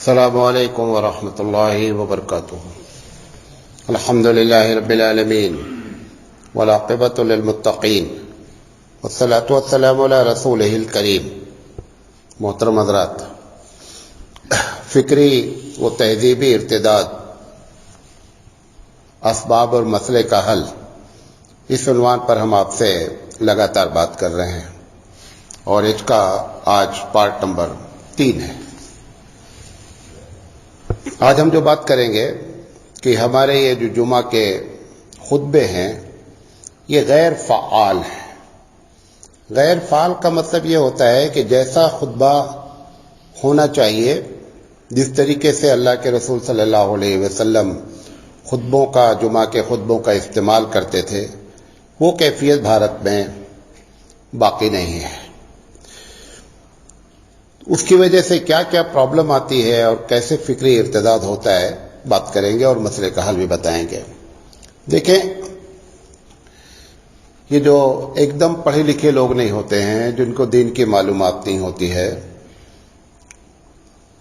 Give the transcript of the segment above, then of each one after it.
السلام علیکم ورحمۃ اللہ وبرکاتہ۔ الحمد للہ رب العالمین والعاقبۃ للمتقین والصلاۃ والسلام علی رسولہ الکریم۔ محترم حضرات، فکری و تہذیبی ارتداد، اسباب اور مسئلے کا حل، اس عنوان پر ہم آپ سے لگاتار بات کر رہے ہیں اور اس کا آج پارٹ نمبر 3 ہے۔ آج ہم جو بات کریں گے کہ ہمارے یہ جو جمعہ کے خطبے ہیں یہ غیر فعال ہیں۔ غیر فعال کا مطلب یہ ہوتا ہے کہ جیسا خطبہ ہونا چاہیے، جس طریقے سے اللہ کے رسول صلی اللہ علیہ وسلم خطبوں کا، جمعہ کے خطبوں کا استعمال کرتے تھے، وہ کیفیت بھارت میں باقی نہیں ہے۔ اس کی وجہ سے کیا کیا پرابلم آتی ہے اور کیسے فکری ارتداد ہوتا ہے، بات کریں گے اور مسئلے کا حل بھی بتائیں گے۔ دیکھیں، یہ جو ایک دم پڑھے لکھے لوگ نہیں ہوتے ہیں، جن کو دین کی معلومات نہیں ہوتی ہے،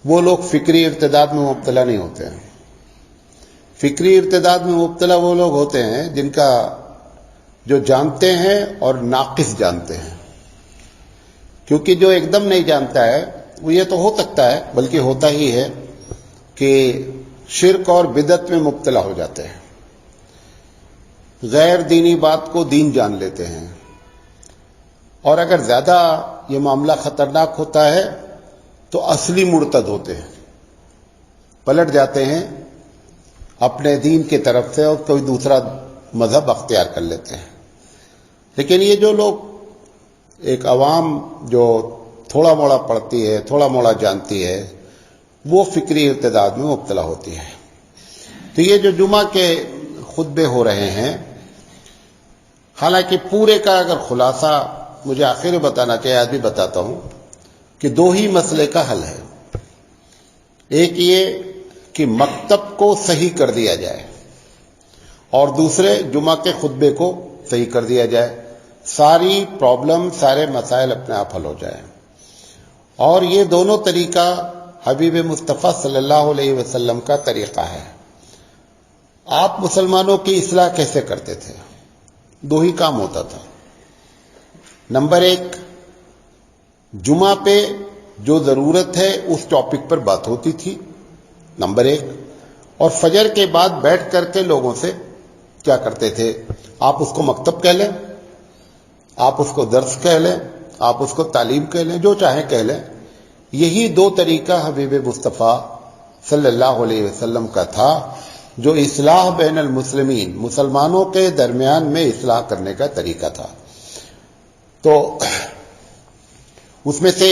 وہ لوگ فکری ارتداد میں مبتلا نہیں ہوتے ہیں۔ فکری ارتداد میں مبتلا وہ لوگ ہوتے ہیں جن کا جو جانتے ہیں اور ناقص جانتے ہیں، کیونکہ جو ایک دم نہیں جانتا ہے وہ یہ تو ہو سکتا ہے، بلکہ ہوتا ہی ہے کہ شرک اور بدعت میں مبتلا ہو جاتے ہیں، غیر دینی بات کو دین جان لیتے ہیں، اور اگر زیادہ یہ معاملہ خطرناک ہوتا ہے تو اصلی مرتد ہوتے ہیں، پلٹ جاتے ہیں اپنے دین کی طرف سے اور کوئی دوسرا مذہب اختیار کر لیتے ہیں۔ لیکن یہ جو لوگ، ایک عوام جو تھوڑا موڑا پڑھتی ہے، تھوڑا موڑا جانتی ہے، وہ فکری ارتداد میں مبتلا ہوتی ہے۔ تو یہ جو جمعہ کے خطبے ہو رہے ہیں، حالانکہ پورے کا اگر خلاصہ مجھے آخر میں بتانا چاہیے، آج بھی بتاتا ہوں کہ 2 ہی مسئلے کا حل ہے۔ ایک یہ کہ مکتب کو صحیح کر دیا جائے، اور دوسرے جمعہ کے خطبے کو صحیح کر دیا جائے، ساری پرابلم، سارے مسائل اپنے آپ حل ہو جائیں۔ اور یہ دونوں طریقہ حبیب مصطفیٰ صلی اللہ علیہ وسلم کا طریقہ ہے۔ آپ مسلمانوں کی اصلاح کیسے کرتے تھے؟ 2 ہی کام ہوتا تھا۔ نمبر 1، جمعہ پہ جو ضرورت ہے اس ٹاپک پر بات ہوتی تھی، نمبر 1، اور فجر کے بعد بیٹھ کر کے لوگوں سے کیا کرتے تھے؟ آپ اس کو مکتب کہہ لیں، آپ اس کو درس کہہ لیں، آپ اس کو تعلیم کہہ لیں، جو چاہیں کہہ لیں، یہی 2 طریقہ حبیب مصطفیٰ صلی اللہ علیہ وسلم کا تھا، جو اصلاح بین المسلمین، مسلمانوں کے درمیان میں اصلاح کرنے کا طریقہ تھا۔ تو اس میں سے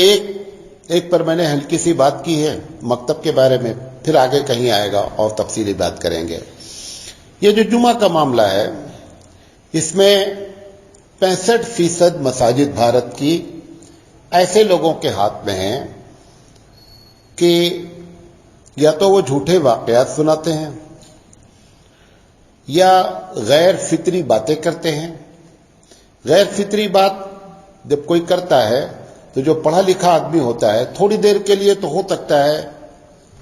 ایک پر میں نے ہلکی سی بات کی ہے مکتب کے بارے میں، پھر آگے کہیں آئے گا اور تفصیلی بات کریں گے۔ یہ جو جمعہ کا معاملہ ہے، اس میں 65% مساجد بھارت کی ایسے لوگوں کے ہاتھ میں ہیں کہ یا تو وہ جھوٹے واقعات سناتے ہیں، یا غیر فطری باتیں کرتے ہیں۔ غیر فطری بات جب کوئی کرتا ہے تو جو پڑھا لکھا آدمی ہوتا ہے، تھوڑی دیر کے لیے تو ہو سکتا ہے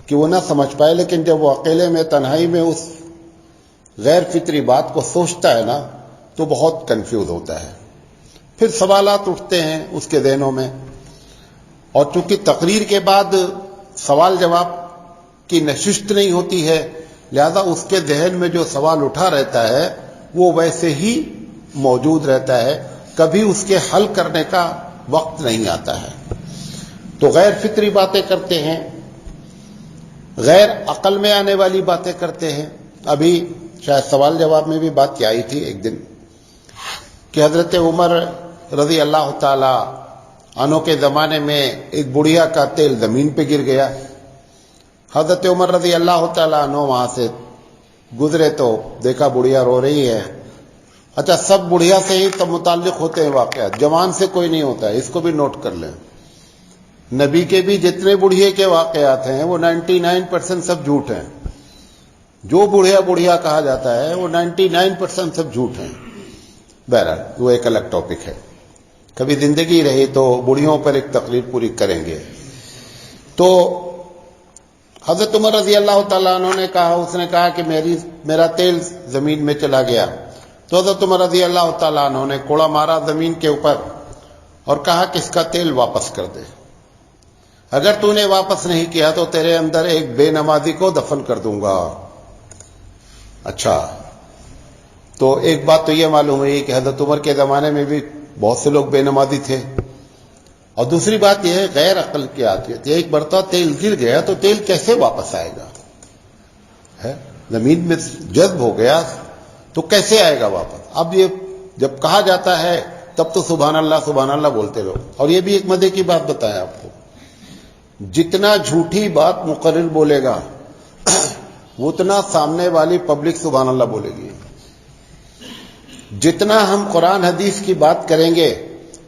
کہ وہ نہ سمجھ پائے، لیکن جب وہ اکیلے میں، تنہائی میں اس غیر فطری بات کو سوچتا ہے نا، تو بہت کنفیوز ہوتا ہے۔ پھر سوالات اٹھتے ہیں اس کے ذہنوں میں، اور چونکہ تقریر کے بعد سوال جواب کی نشست نہیں ہوتی ہے، لہذا اس کے ذہن میں جو سوال اٹھا رہتا ہے وہ ویسے ہی موجود رہتا ہے، کبھی اس کے حل کرنے کا وقت نہیں آتا ہے۔ تو غیر فطری باتیں کرتے ہیں، غیر عقل میں آنے والی باتیں کرتے ہیں۔ ابھی شاید سوال جواب میں بھی بات کی آئی تھی ایک دن کہ حضرت عمر رضی اللہ تعالی عنہ کے زمانے میں ایک بڑھیا کا تیل زمین پہ گر گیا۔ حضرت عمر رضی اللہ تعالی عنہ وہاں سے گزرے تو دیکھا بڑھیا رو رہی ہے۔ اچھا، سب بڑھیا سے ہی تب متعلق ہوتے ہیں واقعات، جوان سے کوئی نہیں ہوتا ہے، اس کو بھی نوٹ کر لیں۔ نبی کے بھی جتنے بڑھے کے واقعات ہیں وہ 99% سب جھوٹ ہیں۔ جو بڑھیا کہا جاتا ہے وہ 99% سب جھوٹ ہیں۔ بہرحال وہ ایک الگ ٹاپک ہے، کبھی زندگی رہی تو بڑھیوں پر ایک تقریر پوری کریں گے۔ تو حضرت عمر رضی اللہ تعالیٰ عنہ نے کہا، اس نے کہا کہ میرا تیل زمین میں چلا گیا، تو حضرت عمر رضی اللہ تعالیٰ عنہ نے کوڑا مارا زمین کے اوپر اور کہا کہ اس کا تیل واپس کر دے، اگر تو نے واپس نہیں کیا تو تیرے اندر ایک بے نمازی کو دفن کر دوں گا۔ اچھا، تو ایک بات تو یہ معلوم ہوئی کہ حضرت عمر کے زمانے میں بھی بہت سے لوگ بے نمازی تھے، اور دوسری بات یہ ہے غیر عقل کی آتی ہے، ایک مرتبہ تیل گر گیا تو تیل کیسے واپس آئے گا؟ زمین میں جذب ہو گیا تو کیسے آئے گا واپس؟ اب یہ جب کہا جاتا ہے تب تو سبحان اللہ بولتے رہو۔ اور یہ بھی ایک مزے کی بات بتائیں آپ کو، جتنا جھوٹی بات مقرر بولے گا اتنا سامنے والی پبلک سبحان اللہ بولے گی۔ جتنا ہم قرآن حدیث کی بات کریں گے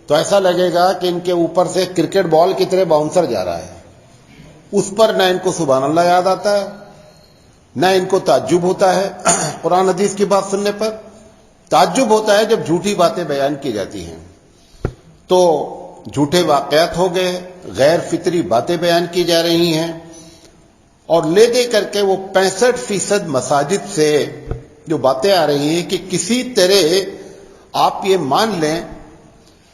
تو ایسا لگے گا کہ ان کے اوپر سے کرکٹ بال کی طرح باؤنسر جا رہا ہے، اس پر نہ ان کو سبحان اللہ یاد آتا ہے، نہ ان کو تعجب ہوتا ہے۔ قرآن حدیث کی بات سننے پر تعجب ہوتا ہے جب جھوٹی باتیں بیان کی جاتی ہیں، تو جھوٹے واقعات ہو گئے، غیر فطری باتیں بیان کی جا رہی ہیں، اور لے دے کر کے وہ 65% مساجد سے جو باتیں آ رہی ہیں کہ کسی طرح آپ یہ مان لیں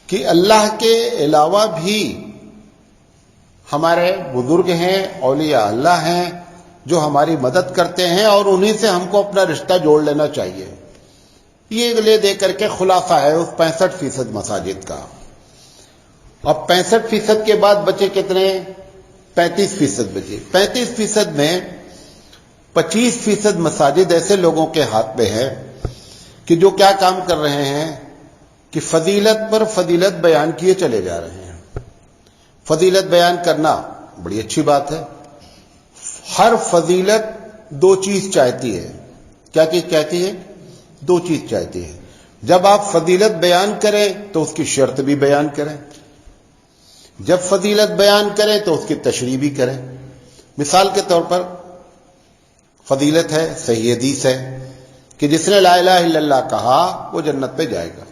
کہ اللہ کے علاوہ بھی ہمارے بزرگ ہیں، اولیاء اللہ ہیں جو ہماری مدد کرتے ہیں، اور انہی سے ہم کو اپنا رشتہ جوڑ لینا چاہیے۔ یہ لے دے کر کے خلاصہ ہے اس 65% مساجد کا۔ اب 65% کے بعد بچے کتنے؟ 35% بچے۔ 35% میں 25% مساجد ایسے لوگوں کے ہاتھ میں ہے کہ جو کیا کام کر رہے ہیں کہ فضیلت پر فضیلت بیان کیے چلے جا رہے ہیں۔ فضیلت بیان کرنا بڑی اچھی بات ہے، ہر فضیلت دو چیز چاہتی ہے۔ کیا چیز چاہتی ہے؟ دو چیز چاہتی ہے۔ جب آپ فضیلت بیان کریں تو اس کی شرط بھی بیان کریں، جب فضیلت بیان کریں تو اس کی تشریح بھی کریں۔ مثال کے طور پر فضیلت ہے، صحیح حدیث ہے کہ جس نے لا الہ الا اللہ کہا وہ جنت پہ جائے گا۔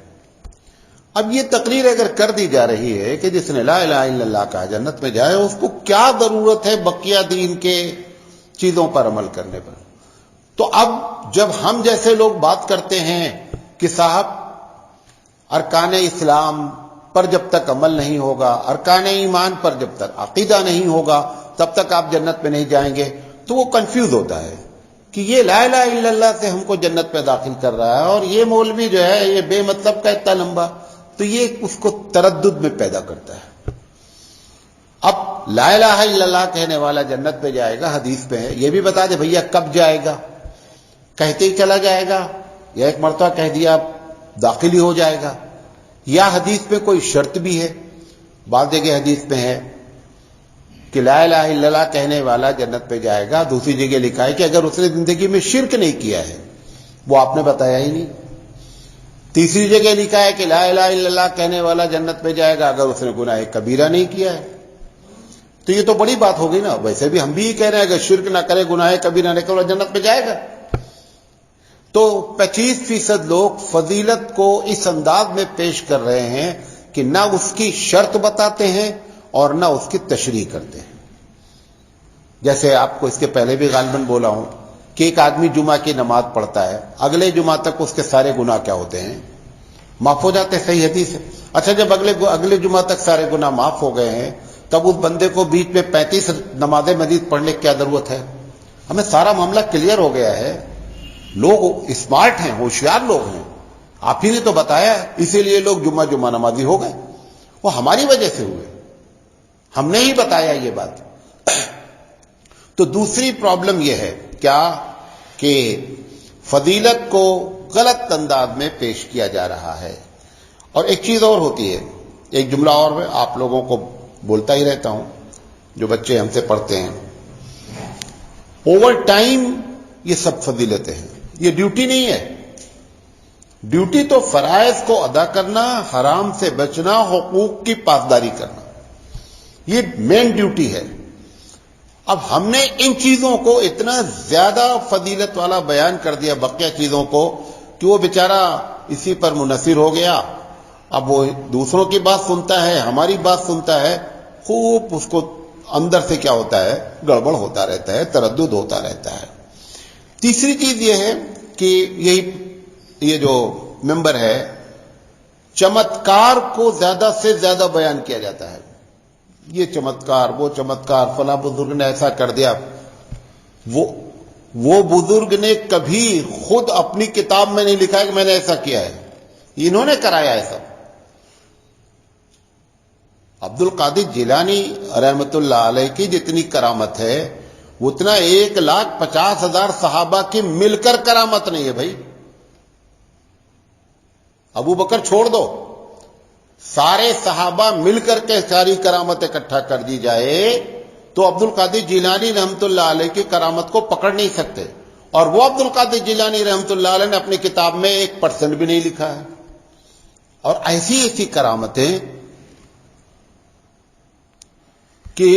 اب یہ تقریر اگر کر دی جا رہی ہے کہ جس نے لا الہ الا اللہ کہا جنت میں جائے، اس کو کیا ضرورت ہے بقیہ دین کے چیزوں پر عمل کرنے پر؟ تو اب جب ہم جیسے لوگ بات کرتے ہیں کہ صاحب ارکان اسلام پر جب تک عمل نہیں ہوگا، ارکان ایمان پر جب تک عقیدہ نہیں ہوگا تب تک آپ جنت میں نہیں جائیں گے، تو وہ کنفیوز ہوتا ہے کہ یہ لا الہ الا اللہ سے ہم کو جنت پہ داخل کر رہا ہے، اور یہ مولوی جو ہے یہ بے مطلب کا اتنا لمبا، تو یہ اس کو تردد میں پیدا کرتا ہے۔ اب لا الہ الا اللہ کہنے والا جنت پہ جائے گا، حدیث پہ ہے، یہ بھی بتا دے بھیا کب جائے گا، کہتے ہی چلا جائے گا یا ایک مرتبہ کہہ دیا داخل ہی ہو جائے گا، یا حدیث پہ کوئی شرط بھی ہے؟ بعض جگہ حدیث پہ ہے کہ لا الہ الا اللہ کہنے والا جنت پہ جائے گا، دوسری جگہ لکھا ہے کہ اگر اس نے زندگی میں شرک نہیں کیا ہے، وہ آپ نے بتایا ہی نہیں۔ تیسری جگہ لکھا ہے کہ لا الہ الا اللہ کہنے والا جنت پہ جائے گا اگر اس نے گناہ کبیرہ نہیں کیا ہے۔ تو یہ تو بڑی بات ہوگی نا، ویسے بھی ہم بھی کہہ رہے ہیں اگر شرک نہ کرے، گناہ کبیرہ نہ کرے، جنت پہ جائے گا۔ تو 25% لوگ فضیلت کو اس انداز میں پیش کر رہے ہیں کہ نہ اس کی شرط بتاتے ہیں اور نہ اس کی تشریح کرتے ہیں۔ جیسے آپ کو اس کے پہلے بھی غالباً بولا ہوں کہ ایک آدمی جمعہ کی نماز پڑھتا ہے، اگلے جمعہ تک اس کے سارے گناہ کیا ہوتے ہیں؟ معاف ہو جاتے ہیں، صحیح حدیث ہے۔ اچھا، جب اگلے جمعہ تک سارے گناہ معاف ہو گئے ہیں، تب اس بندے کو بیچ میں 35 نمازیں مزید پڑھنے کی کیا ضرورت ہے؟ ہمیں سارا معاملہ کلیئر ہو گیا ہے، لوگ اسمارٹ ہیں، ہوشیار لوگ ہیں، آپ ہی نے تو بتایا، اسی لیے لوگ جمعہ نمازی ہو گئے، وہ ہماری وجہ سے ہوئے، ہم نے ہی بتایا یہ بات۔ تو دوسری پرابلم یہ ہے کیا کہ فضیلت کو غلط انداز میں پیش کیا جا رہا ہے۔ اور ایک چیز اور ہوتی ہے، ایک جملہ اور میں آپ لوگوں کو بولتا ہی رہتا ہوں جو بچے ہم سے پڑھتے ہیں، اوور ٹائم یہ سب فضیلتیں ہیں، یہ ڈیوٹی نہیں ہے۔ ڈیوٹی تو فرائض کو ادا کرنا، حرام سے بچنا، حقوق کی پاسداری کرنا، یہ مین ڈیوٹی ہے۔ اب ہم نے ان چیزوں کو اتنا زیادہ فضیلت والا بیان کر دیا بقیہ چیزوں کو کہ وہ بیچارہ اسی پر منحصر ہو گیا۔ اب وہ دوسروں کی بات سنتا ہے، ہماری بات سنتا ہے، خوب اس کو اندر سے کیا ہوتا ہے، گڑبڑ ہوتا رہتا ہے، تردد ہوتا رہتا ہے۔ تیسری چیز یہ ہے کہ یہ جو ممبر ہے، چمتکار کو زیادہ سے زیادہ بیان کیا جاتا ہے، یہ چمتکار، وہ چمتکار، فلاں بزرگ نے ایسا کر دیا۔ وہ بزرگ نے کبھی خود اپنی کتاب میں نہیں لکھا ہے کہ میں نے ایسا کیا ہے، انہوں نے کرایا ہے سب۔ عبد القادر جیلانی رحمت اللہ علیہ کی جتنی کرامت ہے اتنا 1,50,000 صحابہ کی مل کر کرامت نہیں ہے بھائی۔ ابو بکر چھوڑ دو، سارے صحابہ مل کر کے ساری کرامت اکٹھا کر دی جائے تو عبد القادر جیلانی رحمت اللہ علیہ کی کرامت کو پکڑ نہیں سکتے، اور وہ عبد القادر جیلانی رحمت اللہ علیہ نے اپنی کتاب میں 1% بھی نہیں لکھا ہے۔ اور ایسی ایسی کرامتیں کہ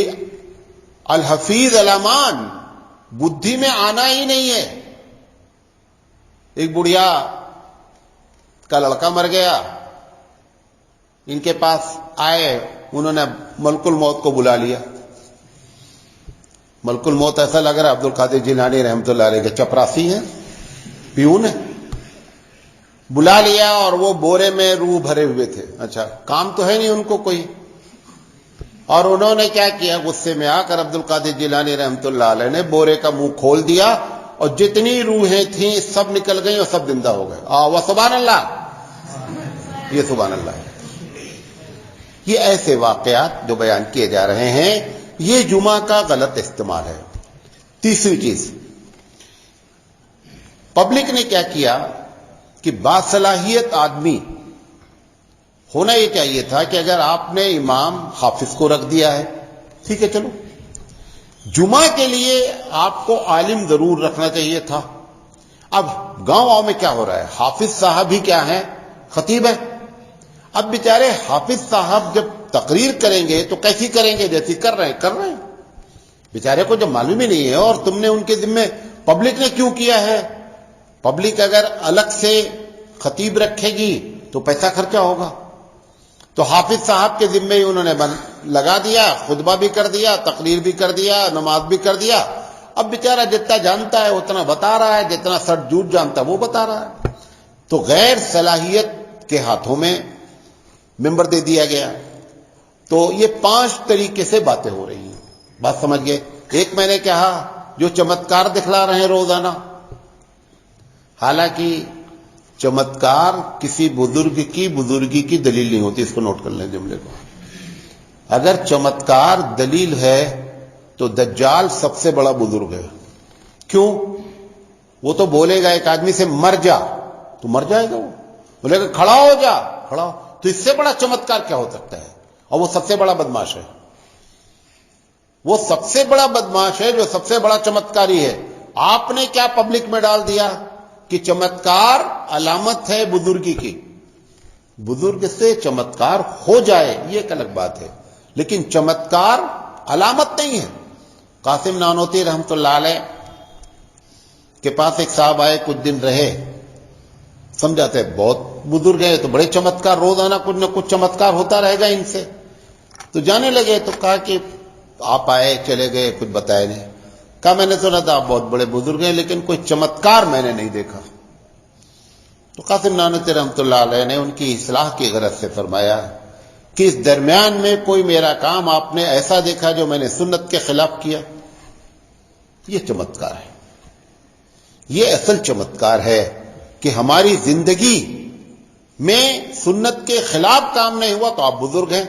الحفیظ علامان بدھی میں آنا ہی نہیں ہے۔ ایک بڑھیا کا لڑکا مر گیا، ان کے پاس آئے، انہوں نے ملک الموت کو بلا لیا۔ ملک الموت ایسا لگ رہا ہے عبد القادر جیلانی رحمت اللہ علیہ کے چپراسی ہیں، پیون ہیں، بلا لیا اور وہ بورے میں روح بھرے ہوئے تھے۔ اچھا، کام تو ہے نہیں ان کو کوئی، اور انہوں نے کیا کیا، غصے میں آ کر عبد القادر جیلانی رحمت اللہ علیہ نے بورے کا منہ کھول دیا اور جتنی روحیں تھیں سب نکل گئیں اور سب زندہ ہو گئے۔ وہ سبحان اللہ، یہ سبحان اللہ ہے۔ یہ ایسے واقعات جو بیان کیے جا رہے ہیں، یہ جمعہ کا غلط استعمال ہے۔ تیسری چیز، پبلک نے کیا کیا کہ باصلاحیت آدمی ہونا یہ چاہیے تھا کہ اگر آپ نے امام حافظ کو رکھ دیا ہے، ٹھیک ہے، چلو، جمعہ کے لیے آپ کو عالم ضرور رکھنا چاہیے تھا۔ اب گاؤں میں کیا ہو رہا ہے، حافظ صاحب ہی کیا ہے، خطیب ہے۔ اب بیچارے حافظ صاحب جب تقریر کریں گے تو کیسی کریں گے، جیسی کر رہے ہیں بیچارے کو جب معلوم ہی نہیں ہے، اور تم نے ان کے ذمے پبلک نے کیوں کیا ہے۔ پبلک اگر الگ سے خطیب رکھے گی تو پیسہ خرچہ ہوگا، تو حافظ صاحب کے ذمے ہی انہوں نے لگا دیا، خطبہ بھی کر دیا، تقریر بھی کر دیا، نماز بھی کر دیا۔ اب بیچارہ جتنا جانتا ہے اتنا بتا رہا ہے، جتنا سٹ جھوٹ جانتا ہے وہ بتا رہا ہے۔ تو غیر صلاحیت کے ہاتھوں میں ممبر دے دیا گیا۔ تو یہ 5 طریقے سے باتیں ہو رہی ہیں، بات سمجھ گئے۔ ایک میں نے کہا جو چمتکار دکھلا رہے ہیں روزانہ، حالانکہ چمتکار کسی بزرگ کی بزرگی کی دلیل نہیں ہوتی، اس کو نوٹ کر لیں جملے کو۔ اگر چمتکار دلیل ہے تو دجال سب سے بڑا بزرگ ہے۔ کیوں؟ وہ تو بولے گا ایک آدمی سے مر جا تو مر جائے گا، وہ بولے گا کھڑا ہو جا، کھڑا ہو، تو اس سے بڑا چمتکار کیا ہو سکتا ہے؟ اور وہ سب سے بڑا بدماش ہے، وہ سب سے بڑا بدماش ہے جو سب سے بڑا چمتکاری ہے۔ آپ نے کیا پبلک میں ڈال دیا کہ چمتکار علامت ہے بزرگی کی، بزرگ سے چمتکار ہو جائے یہ ایک الگ بات ہے، لیکن چمتکار علامت نہیں ہے۔ قاسم نانوتی رحمت اللہ علیہ کے پاس ایک صاحب آئے، کچھ دن رہے، سمجھاتے بہت بزرگ ہیں تو بڑے چمتکار، روزانہ کچھ نہ کچھ چمتکار ہوتا رہے گا ان سے، تو جانے لگے۔ تو کہا کہ آپ آئے چلے گئے، کچھ بتائے نہیں۔ کہا میں نے سنا تھا آپ بہت بڑے بزرگ ہیں لیکن کوئی چمتکار میں نے نہیں دیکھا۔ تو قاسم نانوتی رحمت اللہ علیہ نے ان کی اصلاح کی غرض سے فرمایا کہ اس درمیان میں کوئی میرا کام آپ نے ایسا دیکھا جو میں نے سنت کے خلاف کیا؟ یہ چمتکار ہے، یہ اصل چمتکار ہے کہ ہماری زندگی میں سنت کے خلاف کام نہیں ہوا تو آپ بزرگ ہیں۔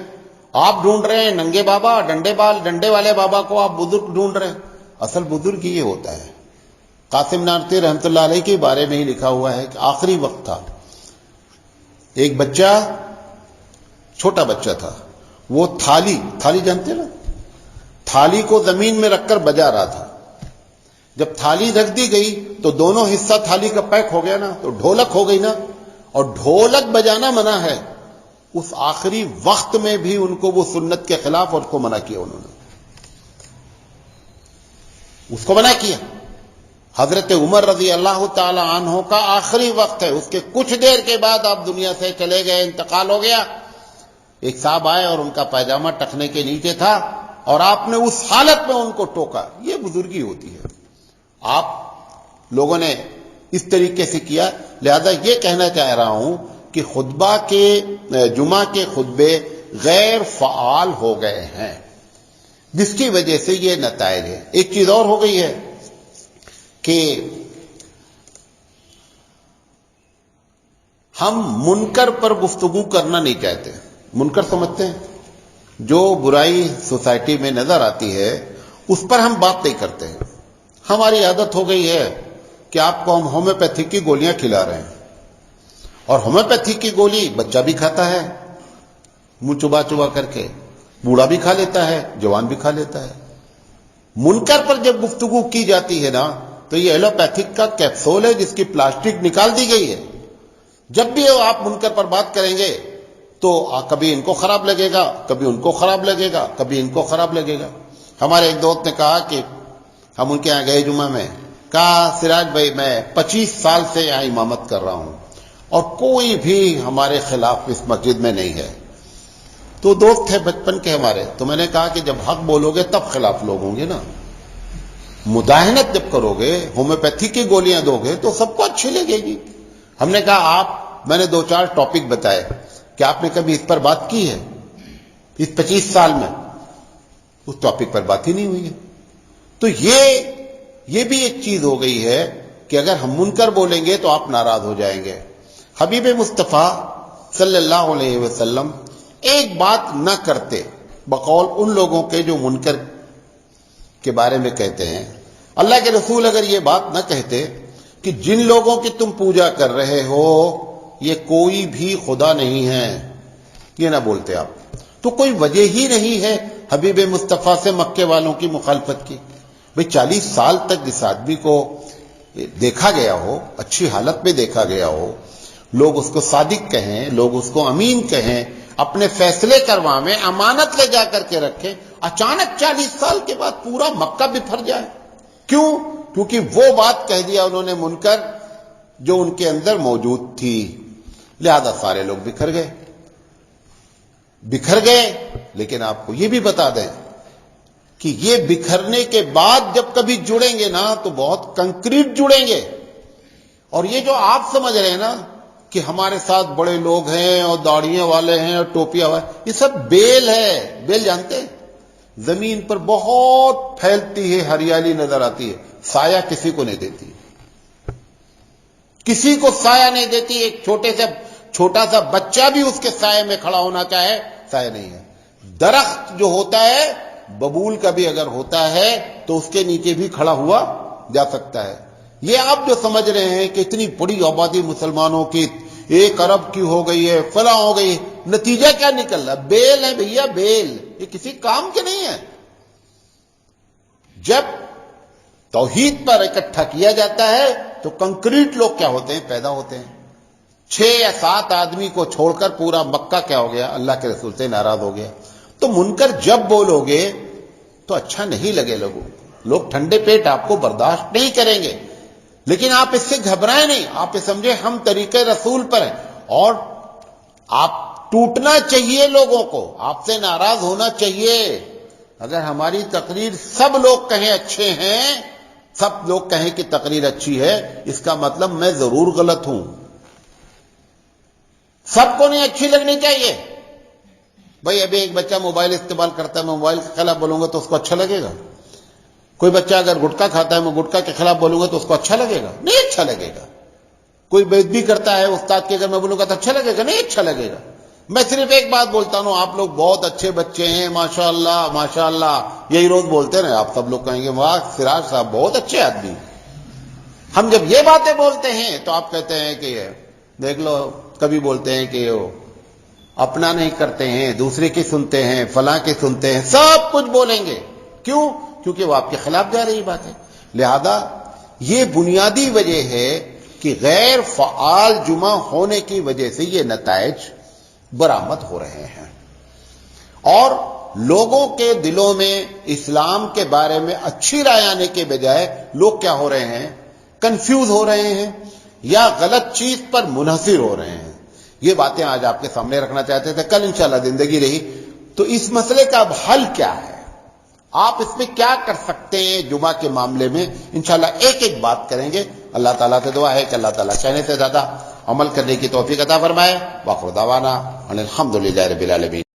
آپ ڈھونڈ رہے ہیں ننگے بابا، ڈنڈے والے بابا کو آپ بزرگ ڈھونڈ رہے ہیں، اصل بزرگ یہ ہوتا ہے۔ قاسم نانوتی رحمت اللہ علیہ کے بارے میں ہی لکھا ہوا ہے کہ آخری وقت تھا، ایک بچہ، چھوٹا بچہ تھا، وہ تھالی جانتے نا، تھالی کو زمین میں رکھ کر بجا رہا تھا۔ جب تھالی رکھ دی گئی تو دونوں حصہ تھالی کا پیک ہو گیا نا، تو ڈھولک ہو گئی نا، اور ڈھولک بجانا منع ہے۔ اس آخری وقت میں بھی ان کو وہ سنت کے خلاف اور اس کو منع کیا، انہوں نے اس کو منع کیا۔ حضرت عمر رضی اللہ تعالی عنہ کا آخری وقت ہے، اس کے کچھ دیر کے بعد آپ دنیا سے چلے گئے، انتقال ہو گیا۔ ایک صاحب آئے اور ان کا پائجامہ ٹخنے کے نیچے تھا اور آپ نے اس حالت میں ان کو ٹوکا، یہ بزرگی ہوتی ہے. آپ لوگوں نے اس طریقے سے کیا. لہذا یہ کہنا چاہ رہا ہوں کہ جمعہ کے خطبے غیر فعال ہو گئے ہیں، جس کی وجہ سے یہ نتائج ہے. ایک چیز اور ہو گئی ہے کہ ہم منکر پر گفتگو کرنا نہیں چاہتے. منکر سمجھتے ہیں جو برائی سوسائٹی میں نظر آتی ہے اس پر ہم بات نہیں کرتے ہیں. ہماری عادت ہو گئی ہے کہ آپ کو ہم ہومیوپیتھی کی گولیاں کھلا رہے ہیں، اور ہومیوپیتھی کی گولی بچہ بھی کھاتا ہے منہ چبا چبا کر کے، بوڑھا بھی کھا لیتا ہے، جوان بھی کھا لیتا ہے. منکر پر جب گفتگو کی جاتی ہے نا تو یہ ایلوپیتھک کا کیپسول ہے جس کی پلاسٹک نکال دی گئی ہے. جب بھی آپ منکر پر بات کریں گے تو کبھی ان کو خراب لگے گا، کبھی ان کو خراب لگے گا، کبھی ان کو خراب لگے گا. ہمارے ایک دوست نے کہا کہ ہم ان کے یہاں گئے جمعہ میں، کہا سراج بھائی میں 25 سال سے یہاں امامت کر رہا ہوں اور کوئی بھی ہمارے خلاف اس مسجد میں نہیں ہے. تو دوست تھے بچپن کے ہمارے. تو میں نے کہا کہ جب حق بولو گے تب خلاف لوگ ہوں گے نا. مداہنت جب کرو گے، ہومیوپیتھی کی گولیاں دو گے تو سب کو اچھی لگے گی. ہم نے کہا میں نے 2-4 ٹاپک بتائے کہ آپ نے کبھی اس پر بات کی ہے؟ اس 25 سال میں اس ٹاپک پر بات ہی نہیں ہوئی ہے. تو یہ بھی ایک چیز ہو گئی ہے کہ اگر ہم منکر بولیں گے تو آپ ناراض ہو جائیں گے. حبیب مصطفیٰ صلی اللہ علیہ وسلم ایک بات نہ کرتے بقول ان لوگوں کے جو منکر کے بارے میں کہتے ہیں. اللہ کے رسول اگر یہ بات نہ کہتے کہ جن لوگوں کی تم پوجا کر رہے ہو یہ کوئی بھی خدا نہیں ہے، یہ نہ بولتے آپ، تو کوئی وجہ ہی نہیں ہے حبیب مصطفیٰ سے مکے والوں کی مخالفت کی. بھئی 40 سال تک جس آدمی کو دیکھا گیا ہو، اچھی حالت میں دیکھا گیا ہو، لوگ اس کو صادق کہیں، لوگ اس کو امین کہیں، اپنے فیصلے کروائیں، امانت لے جا کر کے رکھیں، اچانک 40 سال کے بعد پورا مکہ بکھر جائے. کیوں؟ کیونکہ وہ بات کہہ دیا انہوں نے منکر جو ان کے اندر موجود تھی. لہذا سارے لوگ بکھر گئے. لیکن آپ کو یہ بھی بتا دیں کہ یہ بکھرنے کے بعد جب کبھی جڑیں گے نا تو بہت کنکریٹ جڑیں گے. اور یہ جو آپ سمجھ رہے ہیں نا کہ ہمارے ساتھ بڑے لوگ ہیں اور داڑھیاں والے ہیں اور ٹوپیاں والے، یہ سب بیل ہے. بیل جانتے ہیں؟ زمین پر بہت پھیلتی ہے، ہریالی نظر آتی ہے، سایہ کسی کو نہیں دیتی، کسی کو سایہ نہیں دیتی. ایک چھوٹا سا بچہ بھی اس کے سائے میں کھڑا ہونا چاہے، سایہ نہیں ہے. درخت جو ہوتا ہے، ببول کا بھی اگر ہوتا ہے تو اس کے نیچے بھی کھڑا ہوا جا سکتا ہے. یہ آپ جو سمجھ رہے ہیں کہ اتنی بڑی آبادی مسلمانوں کی 1 ارب کی ہو گئی ہے، فلاں ہو گئی، نتیجہ کیا نکل رہا؟ بیل ہے بھیا، بیل. یہ کسی کام کے نہیں ہے. جب توحید پر اکٹھا کیا جاتا ہے تو کنکریٹ لوگ کیا ہوتے ہیں؟ پیدا ہوتے ہیں. 6 یا 7 آدمی کو چھوڑ کر پورا مکہ کیا ہو گیا؟ اللہ کے رسول سے ناراض ہو گیا. تو منکر جب بولو گے تو اچھا نہیں لگے لوگ ٹھنڈے پیٹ آپ کو برداشت نہیں کریں گے. لیکن آپ اس سے گھبرائیں نہیں، آپ یہ سمجھے ہم طریقے رسول پر ہیں. اور آپ ٹوٹنا چاہیے، لوگوں کو آپ سے ناراض ہونا چاہیے. اگر ہماری تقریر سب لوگ کہیں اچھے ہیں، سب لوگ کہیں کہ تقریر اچھی ہے، اس کا مطلب میں ضرور غلط ہوں. سب کو نہیں اچھی لگنی چاہیے. بھئی ابھی ایک بچہ موبائل استعمال کرتا ہے، میں موبائل کے خلاف بولوں گا تو اس کو اچھا لگے گا. کوئی بچہ اگر گٹکا کھاتا ہے، میں گٹکا کے خلاف بولوں گا تو اس کو اچھا لگے گا؟ نہیں اچھا لگے گا. کوئی بے ادبی کرتا ہے استاد کی، اگر میں بولوں گا تو اچھا لگے گا؟ نہیں اچھا لگے گا. میں صرف ایک بات بولتا ہوں، آپ لوگ بہت اچھے بچے ہیں، ماشاءاللہ ماشاءاللہ، یہی روز بولتے ہیں. آپ سب لوگ کہیں گے واہ سراج صاحب بہت اچھے آدمی. ہم جب یہ باتیں بولتے ہیں تو آپ کہتے ہیں کہ دیکھ لو، کبھی بولتے ہیں کہ اپنا نہیں کرتے ہیں، دوسرے کی سنتے ہیں، فلاں کی سنتے ہیں، سب کچھ بولیں گے. کیوں؟ کیونکہ وہ آپ کے خلاف جا رہی بات ہے. لہذا یہ بنیادی وجہ ہے کہ غیر فعال جمعہ ہونے کی وجہ سے یہ نتائج برآمد ہو رہے ہیں. اور لوگوں کے دلوں میں اسلام کے بارے میں اچھی رائے آنے کے بجائے لوگ کیا ہو رہے ہیں؟ کنفیوز ہو رہے ہیں یا غلط چیز پر منحصر ہو رہے ہیں. یہ باتیں آج آپ کے سامنے رکھنا چاہتے تھے. کل انشاءاللہ زندگی رہی تو اس مسئلے کا اب حل کیا ہے؟ آپ اس میں کیا کر سکتے ہیں جمعہ کے معاملے میں، انشاءاللہ ایک ایک بات کریں گے۔ اللہ تعالیٰ سے دعا ہے کہ اللہ تعالیٰ کہنے سے زیادہ عمل کرنے کی توفیق عطا فرمائے۔ وآخر دعوانا ان الحمدللہ رب العالمین۔